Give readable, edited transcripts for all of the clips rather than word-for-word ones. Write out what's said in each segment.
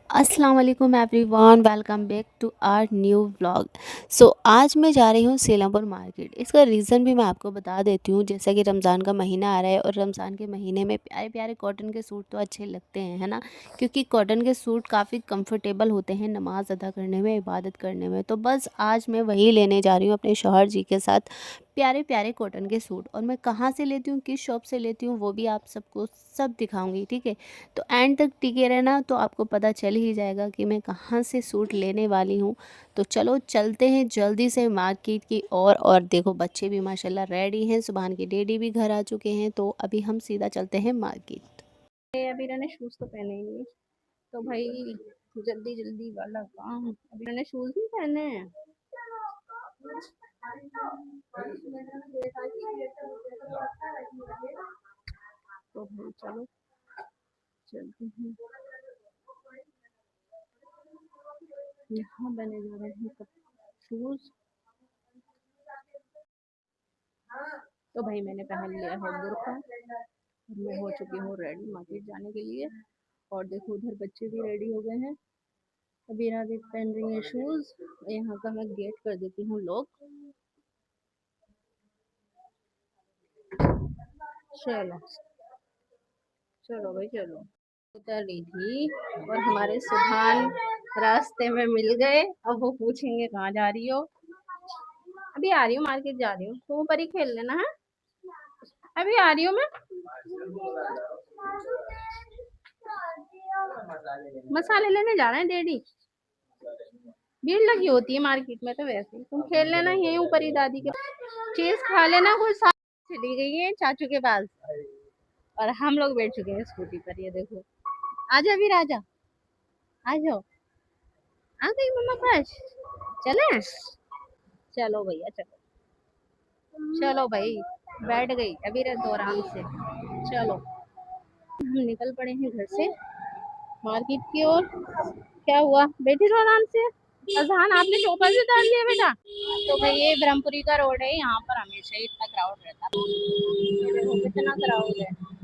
अस्सलाम वालेकुम everyone, welcome back to our new vlog. आज मैं जा रही हूँ सीलमपुर मार्केट। इसका रीज़न भी मैं आपको बता देती हूँ। जैसा कि रमज़ान का महीना आ रहा है और रमज़ान के महीने में प्यारे प्यारे कॉटन के सूट तो अच्छे लगते हैं, है ना। क्योंकि कॉटन के सूट काफ़ी कंफर्टेबल होते हैं नमाज़ अदा करने में, इबादत करने में। तो बस आज मैं वही लेने जा रही हूँ अपने शौहर जी के साथ, प्यारे प्यारे कॉटन के सूट। और मैं कहाँ से लेती हूँ, किस शॉप से लेती हूँ, वो भी आप सबको सब दिखाऊंगी, ठीक है। तो एंड तक टिके रहना, तो आपको पता चल ही जाएगा कि मैं कहाँ से सूट लेने वाली हूँ। तो चलो चलते हैं जल्दी से मार्केट की और देखो बच्चे भी माशाल्लाह रेडी हैं, सुबहान के डैडी भी घर आ चुके हैं। तो अभी हम सीधा चलते हैं मार्केट। अभी इन्होंने शूज तो पहने ही नहीं। तो भाई जल्दी जल्दी वाला काम, अभी इन्होंने शूज नहीं पहने हैं। तो भाई चलो चलते हैं। यहाँ बने जा रहे हैं शूज। तो भाई मैंने पहन लिया है बुर्का और मैं हो चुकी हूँ रेडी मार्केट जाने के लिए। और देखो उधर बच्चे भी रेडी हो गए हैं। अभी राधिक पहन रही है शूज। यहाँ का मैं गेट कर देती हूँ लॉक। चलो चलो भाई चलो। उतर रही थी और हमारे सुभान रास्ते में मिल गए। अब वो पूछेंगे कहाँ जा रही हो। अभी आ रही हूँ, मार्केट जा रही हूँ, तो ऊपर ही खेल लेना है। अभी आ रही हूँ मैं। मसाले लेने जा रहे हैं डैडी। भीड़ लगी होती है मार्केट में, तो वैसे तुम खेल लेना यहीं ऊपर ही दादी के चीज खा लेना। कोई साथ चली गई है चाचू के पास और हम लोग बैठ चुके हैं स्कूटी पर। ये देखो, आजा भी राजा, आ जाओ। आ गई मम्मा पास, चले। चलो भैया चलो। चलो भाई बैठ गई, अभी रह दो आराम से। चलो हम निकल पड़े हैं घर से मार्केट की ओर। क्या हुआ, बैठी रहो आराम से। अजहान आपने चौपर से उतार लिया बेटा। तो भाई ये ब्रह्मपुरी का रोड है, यहाँ पर हमेशा ही इतना क्राउड रहता है। ये देखो कितना क्राउड है।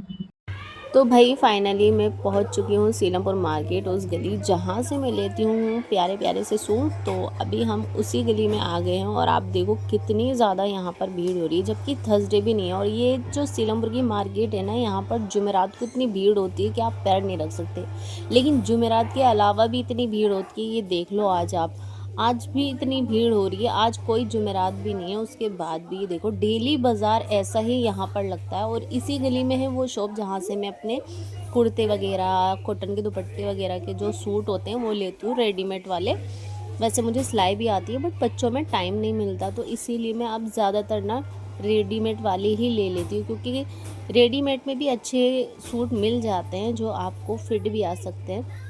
तो भाई फाइनली मैं पहुंच चुकी हूँ सीलमपुर मार्केट, उस गली जहाँ से मैं लेती हूँ प्यारे प्यारे से सूट। तो अभी हम उसी गली में आ गए हैं और आप देखो कितनी ज़्यादा यहाँ पर भीड़ हो रही है, जबकि थर्सडे भी नहीं है। और ये जो सीलमपुर की मार्केट है ना, यहाँ पर जुमेरात को इतनी भीड़ होती है कि आप पैर नहीं रख सकते। लेकिन जुमेरात के अलावा भी इतनी भीड़ होती है, ये देख लो आज आप। आज भी इतनी भीड़ हो रही है, आज कोई जुमेरात भी नहीं है, उसके बाद भी देखो डेली बाज़ार ऐसा ही यहाँ पर लगता है। और इसी गली में है वो शॉप जहाँ से मैं अपने कुर्ते वगैरह, कॉटन के दुपट्टे वगैरह के जो सूट होते हैं वो लेती हूँ, रेडीमेड वाले। वैसे मुझे सिलाई भी आती है, बट बच्चों में टाइम नहीं मिलता, तो इसीलिए मैं अब ज़्यादातर ना रेडीमेड वाले ही ले लेती हूँ। क्योंकि रेडीमेड में भी अच्छे सूट मिल जाते हैं जो आपको फिट भी आ सकते हैं।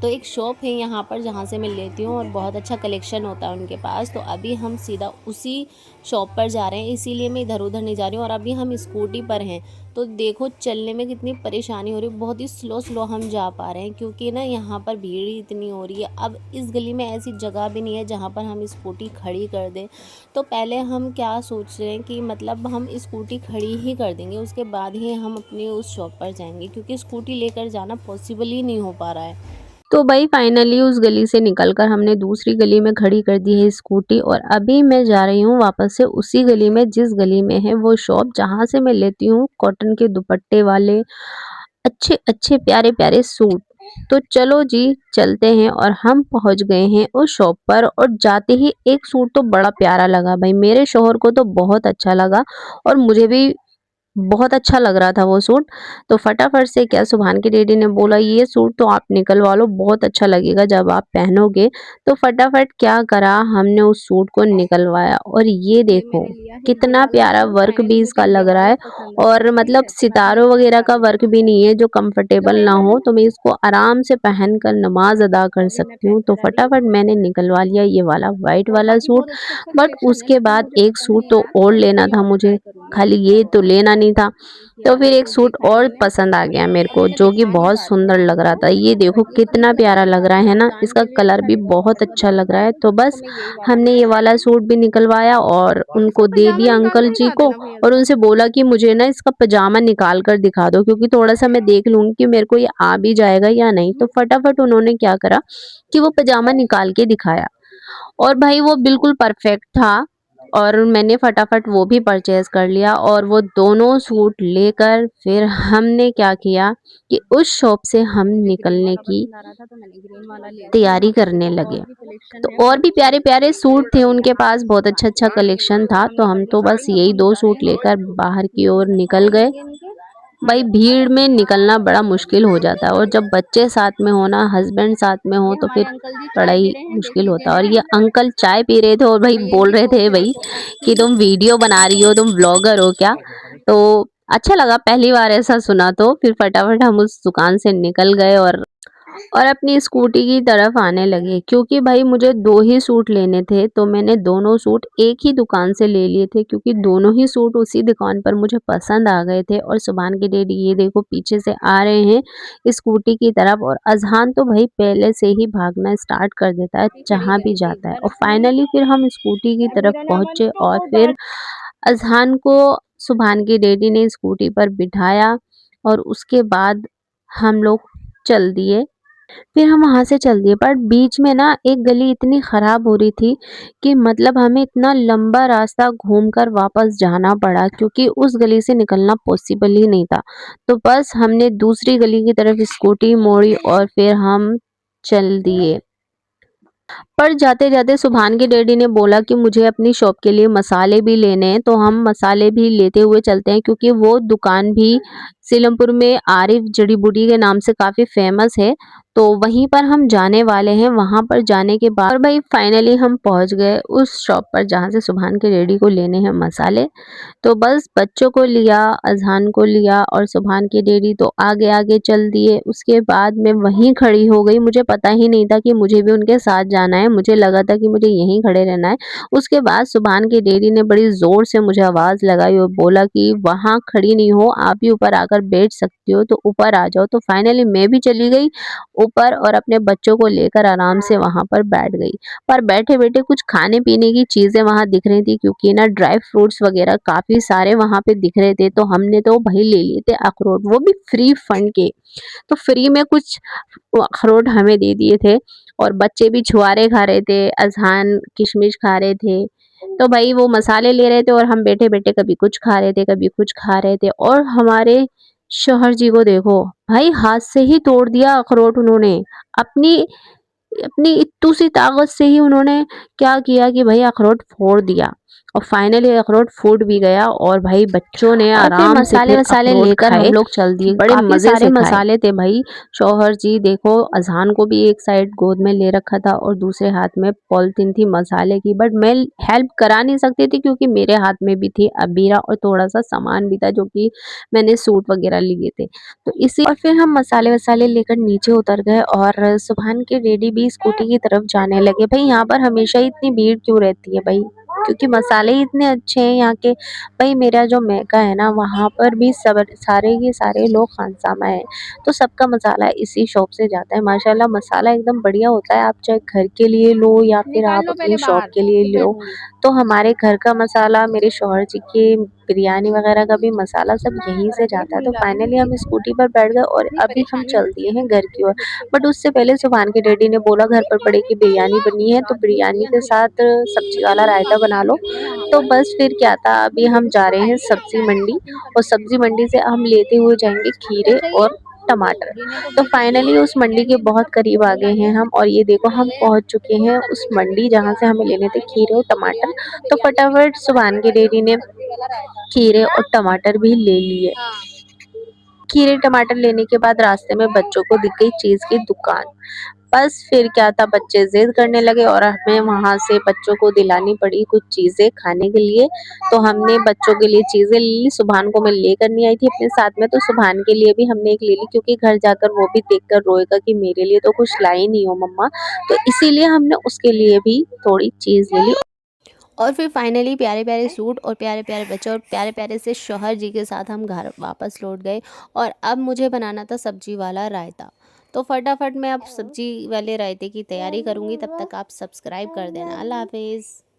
तो एक शॉप है यहाँ पर जहाँ से मैं लेती हूँ और बहुत अच्छा कलेक्शन होता है उनके पास। तो अभी हम सीधा उसी शॉप पर जा रहे हैं, इसीलिए मैं इधर उधर नहीं जा रही हूँ। और अभी हम स्कूटी पर हैं, तो देखो चलने में कितनी परेशानी हो रही है, बहुत ही स्लो स्लो हम जा पा रहे हैं क्योंकि ना यहाँ पर भीड़ ही इतनी हो रही है। अब इस गली में ऐसी जगह भी नहीं है जहाँ पर हम स्कूटी खड़ी कर दें। तो पहले हम क्या सोच रहे हैं कि मतलब हम स्कूटी खड़ी ही कर देंगे, उसके बाद ही हम अपनी उस शॉप पर जाएंगे, क्योंकि स्कूटी लेकर जाना पॉसिबल ही नहीं हो पा रहा है। तो भाई फाइनली उस गली से निकलकर हमने दूसरी गली में खड़ी कर दी है स्कूटी, और अभी मैं जा रही हूँ वापस से उसी गली में जिस गली में है वो शॉप जहाँ से मैं लेती हूँ कॉटन के दुपट्टे वाले अच्छे अच्छे प्यारे प्यारे सूट। तो चलो जी चलते हैं, और हम पहुंच गए हैं उस शॉप पर। और जाते ही एक सूट तो बड़ा प्यारा लगा भाई, मेरे शौहर को तो बहुत अच्छा लगा और मुझे भी बहुत अच्छा लग रहा था वो सूट। तो फटाफट से क्या सुभान के डैडी ने बोला ये सूट तो आप निकलवा लो, बहुत अच्छा लगेगा जब आप पहनोगे। तो फटाफट क्या करा, हमने उस सूट को निकलवाया और ये ये देखो मैंने लिया है ये कितना वाला प्यारा सूट। वर्क फाइनली भी मुझे इसका ये लग रहा बहुत है। पसंद आया, और ठीक मतलब है। बाकी मैं सितारों इसको वगैरह बता का वर्क देती हूँ। भी नहीं है जो लो कंफर्टेबल भाई ना पहन हो, लो। तो मैं इसको आराम से पहन कर नमाज अदा तो कर अभी मैं सकती पैक हूँ। तो करा रही हूँ। फटाफट मैंने निकलवा लिया ये वाला व्हाइट और वाला बाकी सूट। बहुत अच्छा अच्छा बट कलेक्शन है, उसके लेकिन बाद मुझे एक पसंद सूट नहीं तो आया, और तो मैं लेना कोई था और मुझे, ट्राई करूंगी। खाली ये तो लेना नहीं था। तो फिर एक सूट और पसंद आ गया मेरे को, जो कि बहुत सुंदर लग रहा था। ये देखो कितना प्यारा लग रहा है ना, इसका कलर भी बहुत अच्छा लग रहा है। तो बस हमने ये वाला सूट भी निकलवाया और उनको दे दिया अंकल जी को, और उनसे बोला कि मुझे ना इसका पजामा निकाल कर दिखा दो, क्योंकि थोड़ा सा मैं देख लूंगी कि मेरे को ये आ भी जाएगा या नहीं। तो फटाफट उन्होंने क्या करा कि वो पजामा निकाल के दिखाया, और भाई वो बिल्कुल परफेक्ट था। और मैंने फटाफट वो भी परचेज कर लिया, और वो दोनों सूट लेकर फिर हमने क्या किया कि उस शॉप से हम निकलने की तैयारी करने लगे। तो और भी प्यारे प्यारे सूट थे उनके पास, बहुत अच्छा अच्छा कलेक्शन था। तो हम तो बस यही 2 सूट लेकर बाहर की ओर निकल गए। भाई भीड़ में निकलना बड़ा मुश्किल हो जाता है, और जब बच्चे साथ में हो ना, हस्बैंड साथ में हो, तो फिर बड़ा ही मुश्किल होता है। और ये अंकल चाय पी रहे थे और भाई बोल रहे थे भाई कि तुम वीडियो बना रही हो, तुम ब्लॉगर हो क्या? तो अच्छा लगा, पहली बार ऐसा सुना। तो फिर फटाफट हम उस दुकान से निकल गए और अपनी स्कूटी की तरफ आने लगे, क्योंकि भाई मुझे 2 ही सूट लेने थे। तो मैंने दोनों सूट एक ही दुकान से ले लिए थे, क्योंकि दोनों ही सूट उसी दुकान पर मुझे पसंद आ गए थे। और सुभान के डैडी ये देखो पीछे से आ रहे हैं स्कूटी की तरफ, और अजहान तो भाई पहले से ही भागना स्टार्ट कर देता है जहाँ भी जाता है। और फाइनली फिर हम स्कूटी की तरफ पहुंचे, और फिर अजहान को सुभान के डैडी ने स्कूटी पर बिठाया, और उसके बाद हम लोग चल दिए। फिर हम वहाँ से चल दिए, पर बीच में ना एक गली इतनी खराब हो रही थी कि मतलब हमें इतना लंबा रास्ता घूमकर वापस जाना पड़ा, क्योंकि उस गली से निकलना पॉसिबल ही नहीं था। तो बस हमने दूसरी गली की तरफ स्कूटी मोड़ी और फिर हम चल दिए। पर जाते-जाते सुभान के डैडी ने बोला कि मुझे अपनी शॉप के लिए मसाले भी लेने हैं, तो हम मसाले भी लेते हुए चलते हैं, क्योंकि वो दुकान भी सीलमपुर में आरिफ जड़ी बूटी के नाम से काफ़ी फ़ेमस है। तो वहीं पर हम जाने वाले हैं। वहाँ पर जाने के बाद और भाई फाइनली हम पहुँच गए उस शॉप पर जहाँ से सुभान के डैडी को लेने हैं मसाले। तो बस बच्चों को लिया, अज़हान को लिया, और सुभान के डैडी तो आगे-आगे चल दिए। उसके बाद मैं वहीं खड़ी हो गई, मुझे पता ही नहीं था कि मुझे भी उनके साथ जाना है, मुझे लगा था कि मुझे यहीं खड़े रहना है। उसके बाद सुभान के डैडी ने बड़ी ज़ोर से मुझे आवाज़ लगाई और बोला कि वहाँ खड़ी नहीं हो, आप भी ऊपर आकर बैठ सकती हो, तो ऊपर आ जाओ। तो फाइनली मैं भी चली गई ऊपर और अपने बच्चों को लेकर आराम से वहाँ पर बैठ गई। पर बैठे-बैठे कुछ खाने-पीने की चीज़ें वहाँ दिख रही थी, क्योंकि ना ड्राई फ्रूट्स वग़ैरह काफ़ी सारे वहाँ पे दिख रहे थे, तो हमने तो भई ले लिए थे अखरोट, वो भी फ्री फंड के। तो फ्री में कुछ वो अखरोट हमें दे दिए थे, और बच्चे भी छुआरे खा रहे थे, अज़हान किशमिश खा रहे थे। तो भई वो मसाले ले रहे थे और हम बैठे-बैठे कभी कुछ खा रहे थे, कभी कुछ खा रहे थे। और हमारे शौहर जी को देखो, भाई हाथ से ही तोड़ दिया अखरोट उन्होंने। अपनी अपनी इत्तू सी ताकत से ही उन्होंने क्या किया कि भाई अखरोट फोड़ दिया, और फाइनली अखरोट फूट भी गया, और भाई बच्चों ने और फिर आराम से मसाले फिर वसाले अखरोट लेकर हम खाए। लोग चल दिए। बड़े काफी मजे सारे से खाए। मसाले थे भाई। शौहर जी देखो अजहान को भी एक साइड गोद में ले रखा था, और दूसरे हाथ में पॉलिथीन थी मसाले की, बट मैं हेल्प करा नहीं सकती थी, क्योंकि मेरे हाथ में भी थी अबीरा और थोड़ा सा सामान भी था, जो कि मैंने सूट वगैरह लिए थे। तो इसी और फिर हम मसाले वसाले लेकर नीचे उतर गए, और सुभान के डैडी भी स्कूटी की तरफ जाने लगे। भाई यहाँ पर हमेशा ही इतनी भीड़ क्यों रहती है भाई, क्योंकि मसाले ही इतने अच्छे हैं यहाँ के। भाई मेरा जो मैका है ना, वहाँ पर भी सब सारे के सारे लोग खानसामा है, तो सबका मसाला इसी शॉप से जाता है। माशाल्लाह मसाला एकदम बढ़िया होता है, आप चाहे घर के लिए लो या फिर निकाल आप लो अपनी पहले शॉप बाहर, के लिए फिर लो। बैठूंगी। तो हमारे घर का मसाला, मेरे शौहर जी की बिरयानी वगैरह का भी मसाला सब यहीं से जाता है। तो फाइनली हम स्कूटी पर बैठ गए, और इतनी अभी हम परेशानी चल होती दिए है हैं ना घर की ओर। बट उससे पहले सुभान के डैडी ने बोला घर पर पड़े की बिरयानी बनी है, तो बिरयानी के साथ सब्जी वाला रायता बना लो। तो बस फिर क्या था, अभी हम जा रहे हैं सब्जी मंडी, और सब्जी मंडी से हम लेते हुए जाएंगे खीरे और टमाटर। तो फाइनली उस मंडी के बहुत करीब आ गए हैं हम, और ये देखो हम पहुंच चुके हैं उस मंडी जहां से हमें लेने थे खीरे और टमाटर। तो फटाफट सुभान के डेडी ने खीरे और टमाटर भी ले लिए। खीरे टमाटर लेने के बाद रास्ते में बच्चों को दिख गई चीज़ की दुकान। बस फिर क्या था, बच्चे ज़िद करने लगे, और हमें वहाँ से बच्चों को दिलानी पड़ी कुछ चीज़ें खाने के लिए। तो हमने बच्चों के लिए चीज़ें ले ली। सुभान को मैं लेकर नहीं आई थी अपने साथ में, तो सुभान के लिए भी हमने एक ले ली, क्योंकि घर जाकर वो भी देखकर रोएगा कि मेरे लिए तो कुछ लाई नहीं हो मम्मा। तो इसीलिए हमने उसके लिए भी थोड़ी चीज़ ले ली। और फिर फाइनली प्यारे प्यारे सूट और प्यारे प्यारे बच्चे और प्यारे प्यारे से शौहर जी के साथ हम घर वापस लौट गए। और अब मुझे बनाना था सब्जी वाला रायता। तो फटाफट मैं अब सब्जी वाले रायते की तैयारी करूँगी, तब तक आप सब्सक्राइब कर देना। अल्लाह हाफिज़।